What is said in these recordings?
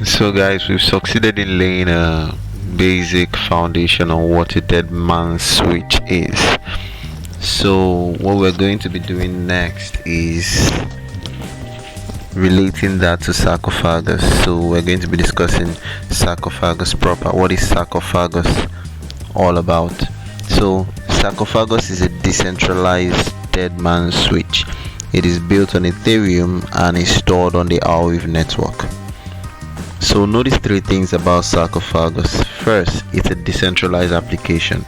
So, guys, we've succeeded in laying a basic foundation on what a dead man's switch is. So, what we're going to be doing next is relating that to sarcophagus. So, we're going to be discussing sarcophagus proper. What is sarcophagus all about? So, sarcophagus is a decentralized dead man's switch. It is built on Ethereum and is stored on the Arweave network. So notice three things about sarcophagus. First, it's a decentralized application,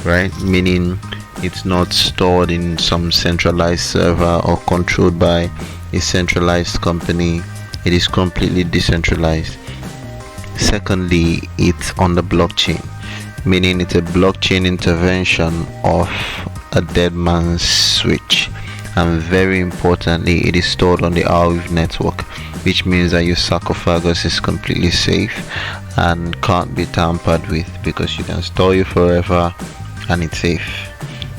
right? Meaning it's not stored in some centralized server or controlled by a centralized company. It is completely decentralized. Secondly, it's on the blockchain, meaning it's a blockchain intervention of a dead man's switch. And very importantly, it is stored on the Arweave network, which means that your sarcophagus is completely safe and can't be tampered with, because you can store it forever and it's safe.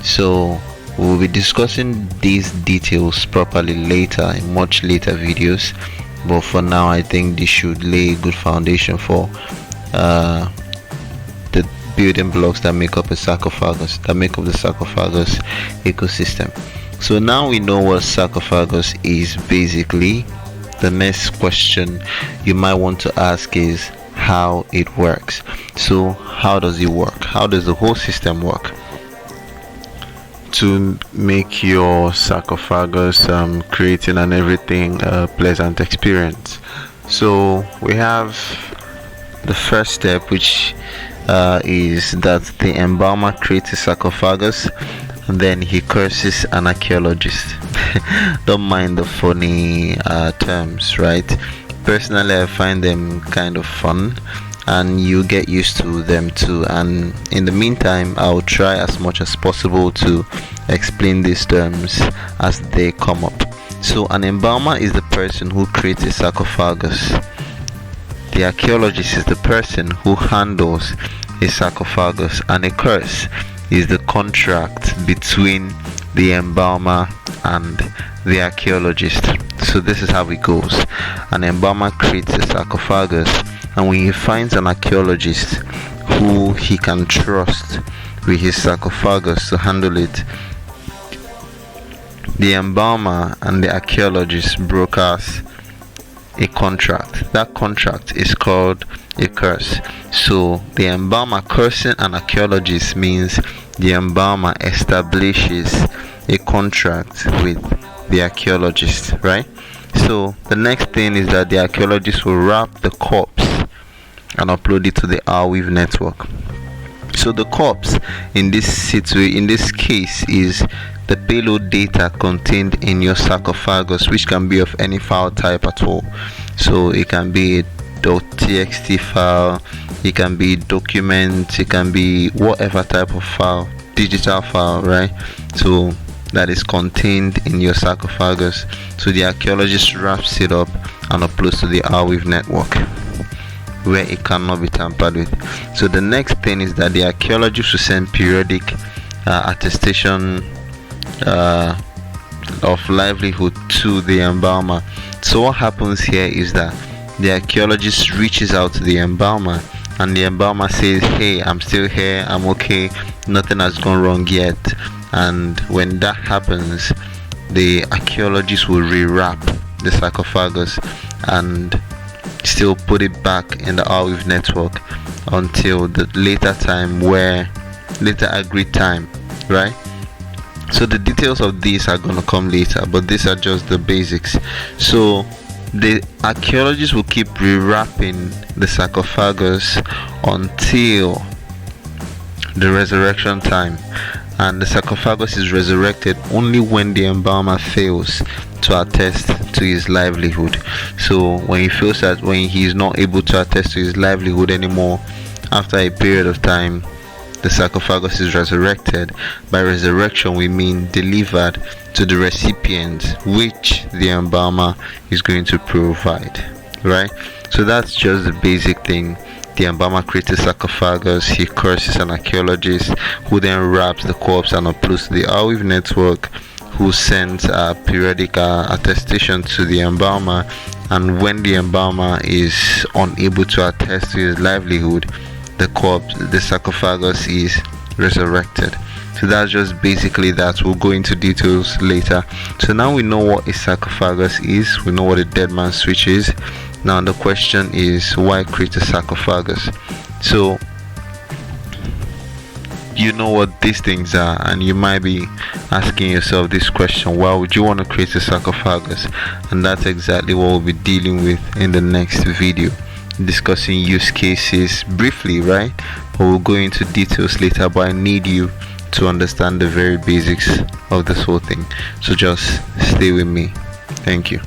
So we'll be discussing these details properly later, in much later videos, but for now I think this should lay a good foundation for the building blocks that make up the sarcophagus ecosystem. So now we know what sarcophagus is basically. The next question you might want to ask is how it works. So how does it work? How does the whole system work to make your sarcophagus creating and everything a pleasant experience? So we have the first step, which is that the embalmer creates a sarcophagus and then he curses an archaeologist. Don't mind the funny terms, right? Personally, I find them kind of fun, and you get used to them too. And in the meantime, I'll try as much as possible to explain these terms as they come up. So an embalmer is the person who creates a sarcophagus. The archaeologist is the person who handles a sarcophagus, and a curse is the contract between the embalmer and the archaeologist. So this is how it goes. An embalmer creates a sarcophagus, and when he finds an archaeologist who he can trust with his sarcophagus to handle it, the embalmer and the archaeologist brokers a contract. That contract is called a curse. So the embalmer cursing an archaeologist means the embalmer establishes a contract with the archaeologist, right? So the next thing is that the archaeologist will wrap the corpse and upload it to the Arweave network. So the corpse in this case is the payload data contained in your sarcophagus, which can be of any file type at all. So it can be a .txt file, it can be document, it can be whatever type of file, digital file, right? So that is contained in your sarcophagus. So the archaeologist wraps it up and uploads to the Arweave network, where it cannot be tampered with. So the next thing is that the archaeologist will send periodic attestation of livelihood to the embalmer. So what happens here is that the archaeologist reaches out to the embalmer, and the embalmer says, hey, I'm still here, I'm okay, nothing has gone wrong yet. And when that happens, the archaeologist will rewrap the sarcophagus and still put it back in the Arweave network until the later agreed time, right? So the details of these are going to come later, but these are just the basics. So the archaeologists will keep rewrapping the sarcophagus until the resurrection time, and the sarcophagus is resurrected only when the embalmer fails to attest to his livelihood. So when he is not able to attest to his livelihood anymore, after a period of time, the sarcophagus is resurrected. By resurrection, we mean delivered to the recipient, which the embalmer is going to provide, right? So that's just the basic thing. The embalmer creates a sarcophagus, he curses an archaeologist, who then wraps the corpse and uploads to the Arweave network who sends a periodic attestation to the embalmer, and when the embalmer is unable to attest to his livelihood, the sarcophagus is resurrected. So that's just basically that. We'll go into details later. So now we know what a sarcophagus is, we know what a dead man's switch is. Now the question is, why create a sarcophagus? So you know what these things are, and you might be asking yourself this question: why would you want to create a sarcophagus? And that's exactly what we'll be dealing with in the next video, discussing use cases briefly, right? But we'll go into details later, but I need you to understand the very basics of this whole thing, so just stay with me. Thank you.